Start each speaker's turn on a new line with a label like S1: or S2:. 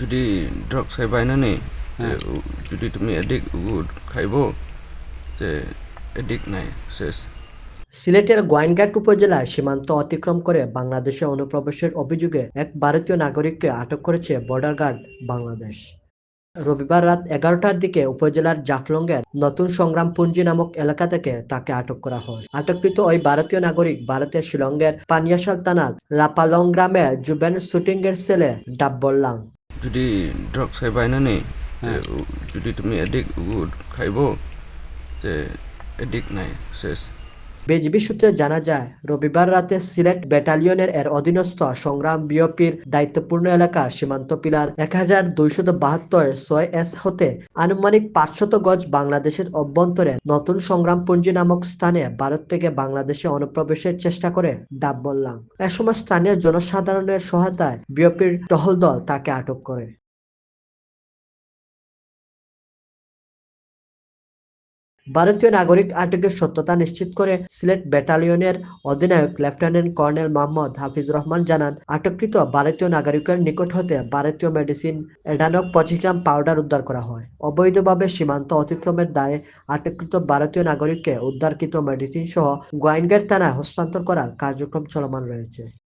S1: जुदि ड्राग्स बायनानै जुदि তুমি এডিক্ট খাইব যে এডিক্ট নাই শেষ।
S2: সিলেটের গোয়াইনঘাট উপজেলায় সীমান্ত অতিক্রম করে বাংলাদেশে অনুপ্রবেশের অভিযোগে এক ভারতীয় নাগরিককে আটক করেছে বর্ডার গার্ড বাংলাদেশ। রবিবার রাত 11টার দিকে উপজেলার জাফলংয়ের নতুন সংগ্রামপুঞ্জি নামক এলাকা থেকে তাকে আটক করা হয়। আটককৃত ওই ভারতীয় নাগরিক ভারতের শিলংয়ের পানিয়াশাল থানার লাপালং গ্রামের জুবেন শুটিংয়ের ছেলে ডাব্বল্লাং।
S1: যদি ড্রাগস বায়নাनै যদি তুমি এডিক্ট খাইব যে এডিক্ট নাই শেষ।
S2: বিজিবি সূত্রে জানা যায়, রবিবার রাতে সিলেট ব্যাটালিয়নের অধীনস্থ সংগ্রাম বিওপির দায়িত্বপূর্ণ এলাকা সীমান্ত পিলার 1272-6S হতে আনুমানিক 500 গজ বাংলাদেশের অভ্যন্তরে নতুন সংগ্রামপুঞ্জি নামক স্থানে ভারত থেকে বাংলাদেশে অনুপ্রবেশের চেষ্টা করে ডাব্বল্লাং। এ সময় স্থানীয় জনসাধারণের সহায়তায় বিওপির টহল দল তাকে আটক করে। ভারতীয় নাগরিক আটকের সত্যতা নিশ্চিত করে সিলেট ব্যাটালিয়নের অধিনায়ক লেফটেন্যান্ট কর্নেল মোহাম্মদ হাফিজুর রহমান জানান, আটককৃত ভারতীয় নাগরিকের নিকট হতে ভারতীয় মেডিসিন এডানক 25 গ্রাম পাউডার উদ্ধার করা হয়। অবৈধভাবে সীমান্ত অতিক্রমের দায়ে আটককৃত ভারতীয় নাগরিককে উদ্ধারকৃত মেডিসিন সহ গোয়াইনঘাট থানায় হস্তান্তর করার কার্যক্রম চলমান রয়েছে।